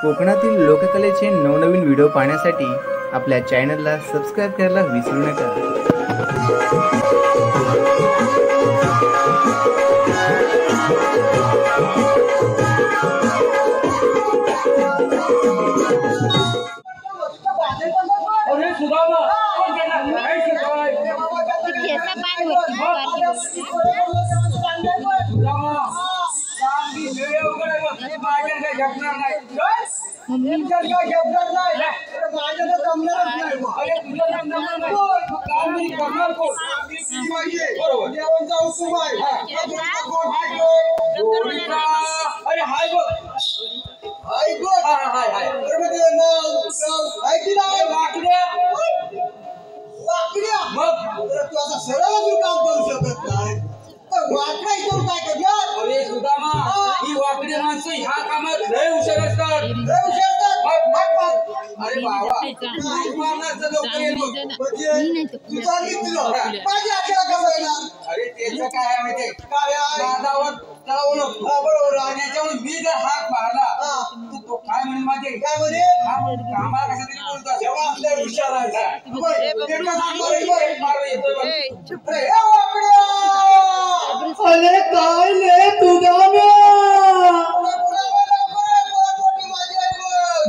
कोकणातील लोककलेचे नवनवीन व्हिडिओ पाहण्यासाठी आपल्या चॅनलला सबस्क्राइब करायला विसरू नका।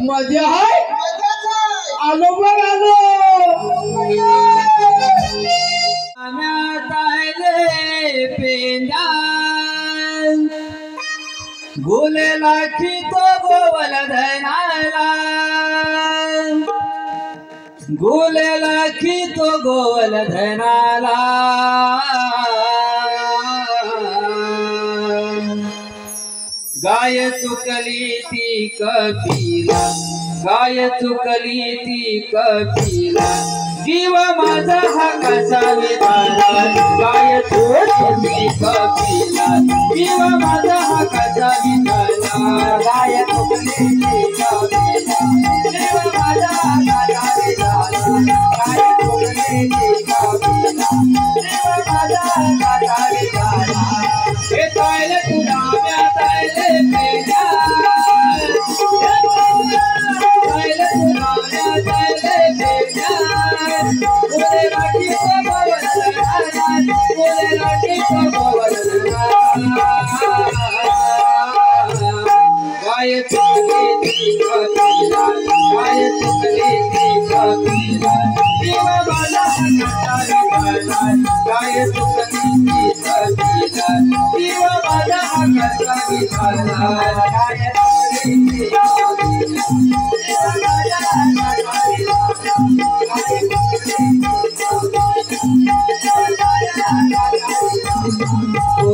मजा आहे आलो बघ आलो पेंदान गोले लाखी तो गोवल धनाला गोले लाखी तो गोवल धनाला गाय चुकली ती कपिला गाय चुकली ती कपिला जीव माझा हा कसा विधाला गाय चुकली कपिला जीव माझा हा कसा विधाला गाय चुकली ती कपिला जीव माझा हा कसा विधाला गाय चुकली ती कपिला जीव माझा हा कसा विधाला हे तायले तुला म्या तायले पेजा तायले तुला म्या तायले पेजा बोले लाठी को बोल बोले लाठी को बोल गाय चुकली ती कपिला गाय चुकली ती कपिला जीव माझा कसा विधाला गाय चुकली ती कपिला जीव माझा कसा विधाला गाय चुकली ती कपिला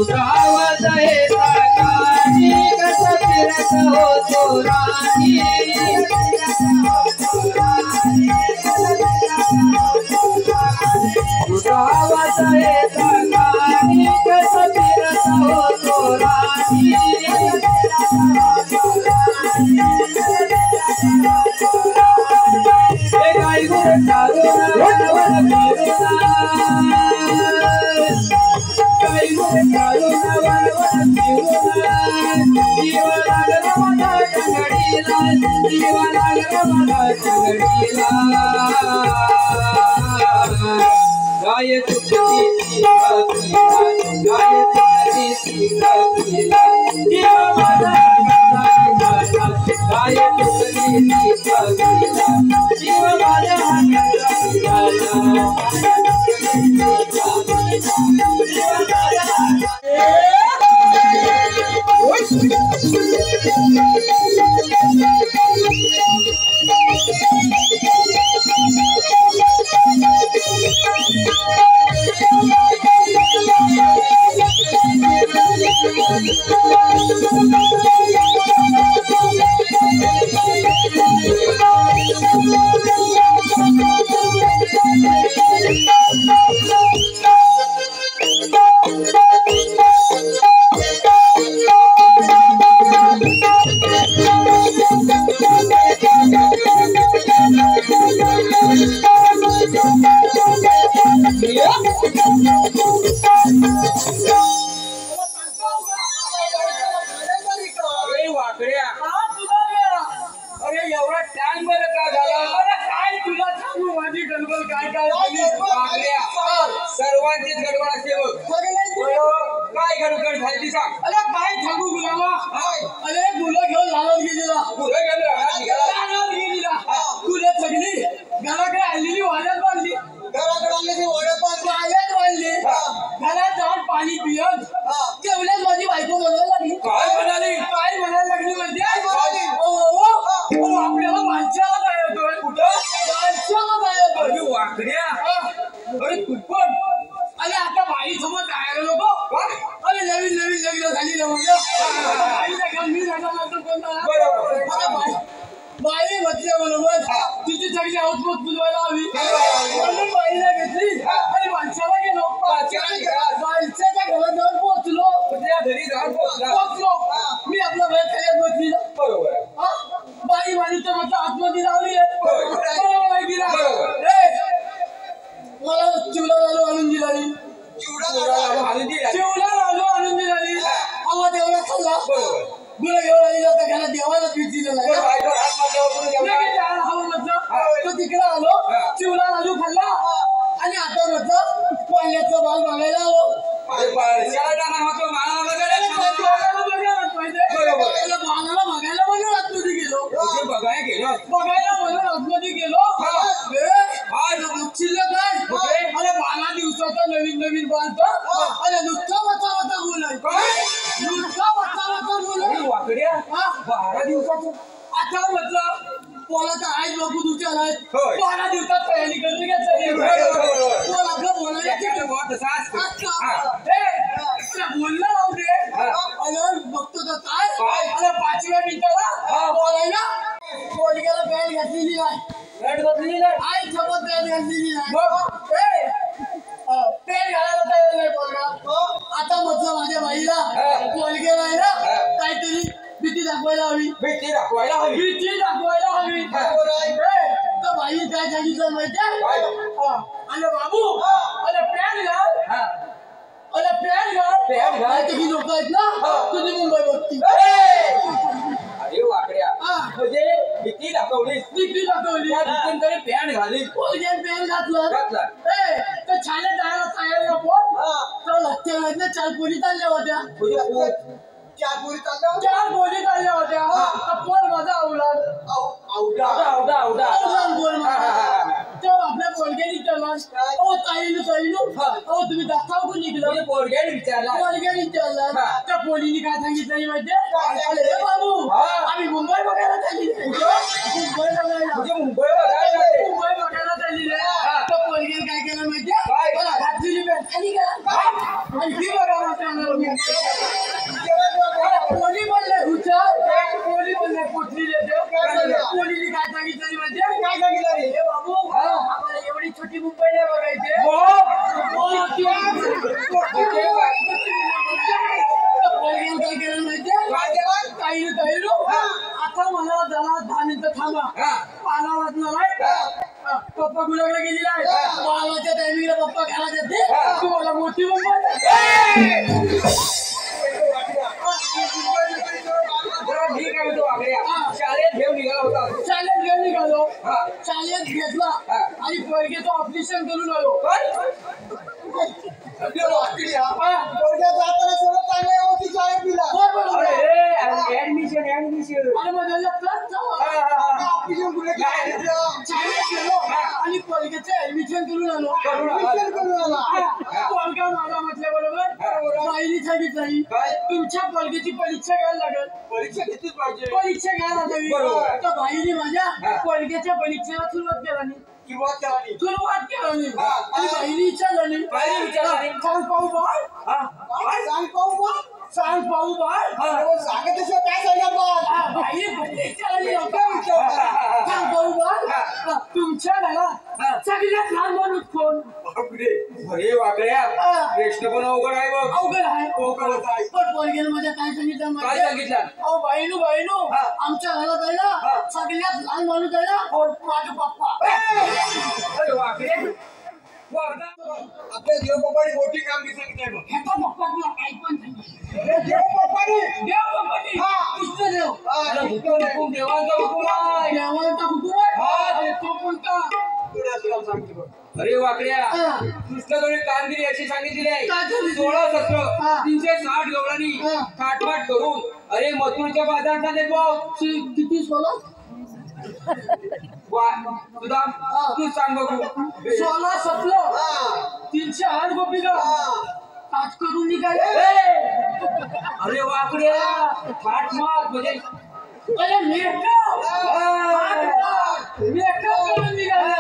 गावात येता कानी कसं फिरत होतो राणी गावात येता कानी कसं फिरत होतो राणी गाई गुरु चारून वन वन फिरुना गाई गुरु चारून वन वन फिरुना जीव लागला माझा टंगडीला जीव लागला माझा टंगडीला गाय चुकली ती कपिला गाय चुकली ती कपिला जीव माझा कसा विधाला गाय चुकली ती कपिला जीव माझा कसा विधाला सांग. अरे काय सांगू गुलामा अरे मुलं घेऊन लालत गेलेला पुढे गेलं राहणार निघाला. लालत गेलेला तुला सगळी घराकडे आणलेली वाड्यात बांधली घराकडे आणली ओळख बांधली. वाड्यात बांधली घरात जाऊन पाणी पियत तेवढ्याच माझी बायको म्हणायला लागली काय म्हणाली? काय म्हणायला लागली म्हणजे काय म्हणाली? आपल्याला माणसाला काय येतोय कुठं? माणसाला काय येतोय अरे वाकड्या. अरे तू पण अरे आता बाई सोबत जायला नको अरे नवीन नवीन लग्न झाली ना माझं बाईला घेऊन मी जाणार कोणता बरोबर. बाई म्हटल्या बरोबर तिची सगळी आउटपोट बुलवायला हवी म्हणून बाईला घेतली आणि माणसाला गेलो माणसाच्या घरात जाऊन पोहोचलो तुझ्या घरी जाऊन पोहोचला. पोहोचलो मी आपला बाहेर खाल्यात बसली बरोबर. बाई माणूस म्हटलं आतमध्ये लावली बरोबर आहे की नाही? बरोबर. मला चिवला लालू आणून दिली हाणून दिला. चिवला लालू आणून दिली आवाज एवढा खाल्ला बरोबर. गुला घेऊन आली जाता घरात देवाला पीठ दिलेला आहे बायको हात मारल्यावर पुढे गेला. लगेच जायला हवं म्हटलं तो तिकडे आलो चिवला लालू खाल्ला आणि आता म्हटलं पाण्याचं बाल बघायला आलो अरे शाळा जाणार होतो माळा वगैरे. बाळाला बघायला पाहिजे बरोबर. त्याला बाळाला बघायला म्हणून आतमध्ये गेलो ते बघायला गेलो. बघायला म्हणून आतमध्ये गेलो शिल्लक काय अरे 12 दिवसाचा नवीन नवीन बांधतो अरे नुसतं वचा वचा बोलाय नुसतं वचा वचा अरे बोलाय वाकड्या. 12 दिवसाचं. आता म्हटलं पोलाचा आई बापू दुचार आहेत होय. 12 दिवसात तयारी करून घेतली बरोबर. पोल आपलं बोलायला त्याच्यात बहुत तसा असतो. बोलणं राहू दे अरे बघतो तर काय अरे 5व्या मिनिटाला बोलायला पोलग्याला पॅन्ट घातलेली नाही रड बदलली नाही. आई सोबत पॅन्ट घातलेली नाही पॅन्ट घालायला तयार नाही पोलगा आता म्हटलं माझ्या बाईला पोलगेला आहे ना काहीतरी भीती दाखवायला हवी भीती दाखवायला हवी. भीती दाखवायला हवी तर बाई काय सांगितलं माहितीये अरे बाबू अरे पॅन्ट घाल अरे पॅन्ट घाल नाही ही लोक आहेत ना तुझी मुंबई बघती अरे वाकड्या. म्हणजे भीती दाखवली. भीती दाखवली त्या भीतीने तरी पॅन्ट घाली. पोलगेन पॅन्ट घातलं घातला. तर छाले जायला तयार ना पण तर लक्षात माहित नाही 4 पोली चालल्या होत्या म्हणजे 4 पोली चालल्या होत्या तर पोल माझा अवलाद पोल माझा तेव्हा आपल्या पोलग्यानी विचारला ताईनू तुम्ही दाखव कोण निघलं पोरग्याने विचारला. पोलग्यानी विचारला त्या पोलीने काय सांगितलं माहितीये अरे बाबू आम्ही मुंबई बघायला चालली मुंबई बघायला. मुंबई बघायला चालली तर पोलग्याने काय केलं माहितीये मला घातलेली पॅन्ट खाली गेला आणि ही बघा पोली बोलले हुशार पोली बोलले पोटली देते पोलीने काय सांगितलं माहितीये काय सांगितलं रे? हे बाबू आम्हाला एवढी छोटी मुंबई नाही बघायची काय केलं माहितीये ताईनू आता मला जरा 10 मिनिटं थांबा 12 वाजणार आहे पप्पा गुलाकडे गेलेला आहे 12च्या टायमिंगला पप्पा घाला जाते तुम्हाला मोठी मुंबई मी काय म्हणतो वाकड्या. शाळेत घेऊन निघाला होता. शाळेत घेऊन निघालो शाळेत घेतला आणि पोरगेचं ऑपरेशन करून आलो ऍडमिशन आणि आणि पोरगेचं ऍडमिशन करून आलो पोरगा माझा म्हटल्या बरोबर बाईने सांगितलं तुमच्या पोरगेची परीक्षा घ्यायला लागेल परीक्षा घेतलीच पाहिजे. परीक्षा घ्यायला हवी तर बाईने माझ्या पोरगेच्या परीक्षेला सुरुवात केला नाही सुरुवात केली आणि बाईने विचारलं नाही सांग पाहू बाळ सांग पाहू बाळ काय सांगा बाई सांग पाहू बाळ तुमच्या घरात सगळ्यात लहान माणूस कोण अरे वाकड्या. प्रश्न पण अवघड आहे बघ. अवघड आहे अवघडच आहे. पण पोरगेने माझ्या काय सांगितलं काय सांगितलं? अहो बाईनू आमच्या घरात आहे ना सगळ्यात लहान माणूस आहे ना माझा पप्पा अरे वाकड्या. आपल्या देवबापाने मोठी कामगिरी सांगितली बघ. ह्याचा पप्पा तुला काही पण सांगितलं देवबापाने देवांचा हुकूम आहे तो कोणता तुला सांगते बघ. अरे वाकड्या हा. कृष्णाजवळ कामगिरी अशी सांगितलेली आहे काय सांगितली? 16 सत्र हा. 360 गवळणी हा. थाटमाट करून अरे मथुरेच्या बाजारात चालले भाऊ किती सोला तुझा तू सांग बघू 16 17 308 गोपिका आज करून निघाले. अरे वाकड्या थाटमाट म्हणजे अरे मेकअप करून निघाले.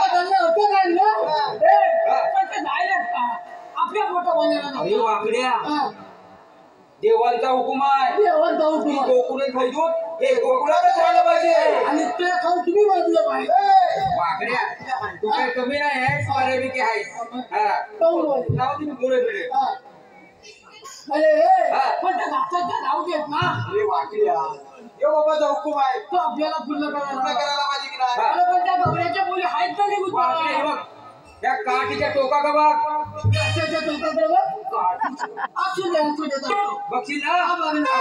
त्यांना होतं काय ना पण ते जायला का आपल्या फोटो बनवला अरे वाकड्या ना. देवांचा हुकुम आहे देवाला जाऊ की तुम्हाला. गोकुळे खायचो हे गोकुळातच राहिलं पाहिजे आणि ते खाऊन तुम्ही बाजूला पाहिजे. वाकड्या तू काय कमी नाही आहेस बऱ्यापैकी आहेस हा काहून बाजू? नाव तुम्ही पुढे पुढे हा. अरे हा. पण त्या घाटाच्या धाव घेत ना अरे वाकड्या यो बाबाचा हुकूम आहे तो आपल्याला पूर्ण पूर्ण करायला. करायला पाहिजे की नाही अरे पण त्या गवऱ्याच्या मुली आहेत ना निघून वाकड्या हे बघ त्या काठीच्या टोका का बघ त्याच्या डोक्यात असू दे बघशील ना हा, बघ ना.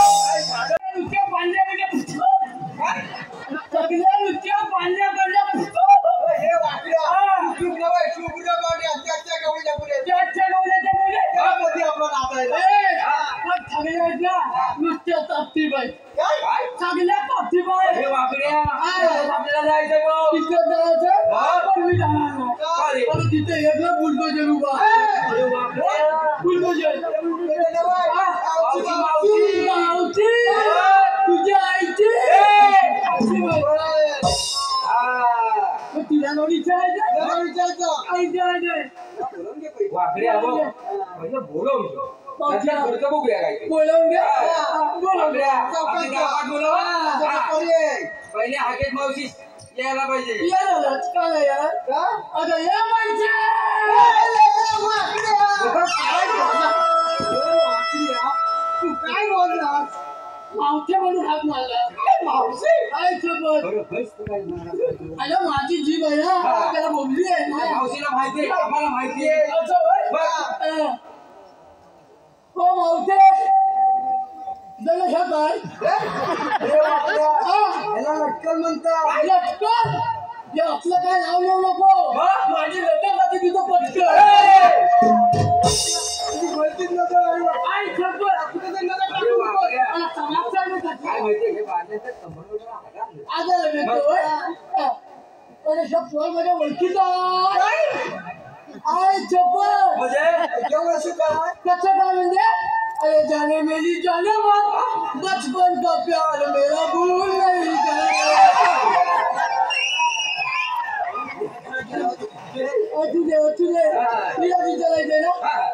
नुसत्या पाण्यामध्ये फुटतो. सगळ्या नुसत्या पाण्याकडल्या फुटतो. हे वाकड्या चूक नव्हे शुभ्र पाणी त्याच्या गवळीच्या पुढे त्याच्या गवऱ्याच्या मुली. त्यामध्ये आपला नाचायला ए, पण सगळ्या आहेत ना, नुसत्या तापतीबाई. काय सगळ्या तापतीबाई. अरे वाकड्या हा. आपल्याला जायचं बघ तिथं जायचं, हा. पण मी जाणार नाही. अरे पण तिथे एक ना बुलडोजर उभा आहे. वाकड्या बुलडोजर. हा. मावशी मावशी मावशी, तुझ्या आईची तापतीबाई. हा मग तिला नवरी विचारायचं विचारतो आई विचारायचं. वाकड्या बघ म्हणजे बोलवतो त्याच्या पुढचं बघूया काय ते. बोलावून घ्या. हा. बोलावून वाकड्या घ्या. आपली गावात बोलव हा. पहिले हाकेत मावशी यायला पाहिजे या दादाच का नाही यार? अगं या माणसे. तू काय बोलणार मावशी म्हणून हाक मारला. मावशी काय शपथ. अगं माझी जीभ आहे ना, त्याला बोलली आहे ना. मावशीला माहिती आहे आम्हाला माहिती आहे असं होय? बघ. हो मावशे जरा ह्या काय याला लटकन म्हणतात लटकन हे असलं काय नाव येऊ नको. माझी लटकन जाते तिथं पटकन. बोलतीच नसतं आई शपथ. अरे वाकड्या. मला समाचार नाही काय खात. माहिती आहे हे बांधायचं कंबरवर हागा. आजार येतो होय? अरे शपथ माझ्या ओळखीचा आहे. आई शपथ. म्हणजे एवढं शिकाय कसं काय म्हणजे? अरे जाने मेरी जाने मन बचपन का प्यार मेरा भूल नहीं जाने. तुझे तुला विचारायचंय ना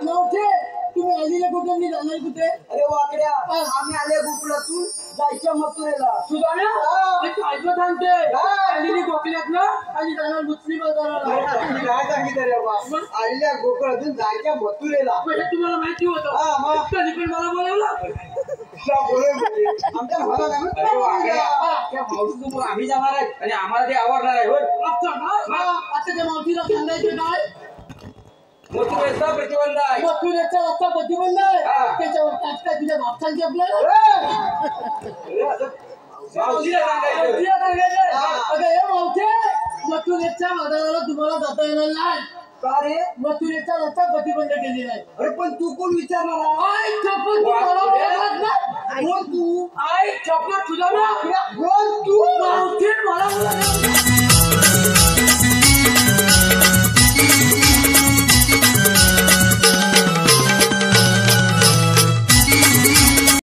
नव्हते तुम्ही आलेले कुठे मी जाणार कुठे? अरे वाकड्या आम्ही आले गोकुळातून जायच्या मथुरेला तुझा ना कायचं सांगते आलेली गोकल्यात ना आणि जाणार मुस्लिम बाजाराला. काय सांगितलं रे बाबा आलेल्या गोकुळातून जायच्या मथुरेला हे तुम्हाला माहिती होतं. हा मग कधी पण मला बोलावलं. आमच्या भावाला अरे वाकड्या. त्या मावशीसमोर आम्ही जाणार आहे आणि आम्हाला ते आवडणार आहे होय अच्छा का? आता त्या मावशीला सांगायचं काय? मथुरेचा प्रतिबंध आहे मथुरेचा रस्ता प्रतिबंध आहे. हा. त्याच्यावर काय तुझ्या बापसांची आपल्याला मावशीला सांगायचं मावशीला सांगायचं. अगं हे मावशी मथुरेच्या बाजाराला तुम्हाला जाता येणार नाही. का रे मथुरेचा रस्ता प्रतिबंध केलेला आहे. अरे पण तू कोण विचारणार आई चपत तू मला बोलत नाही. कोण तू आई चपत तुझा ना कोण तू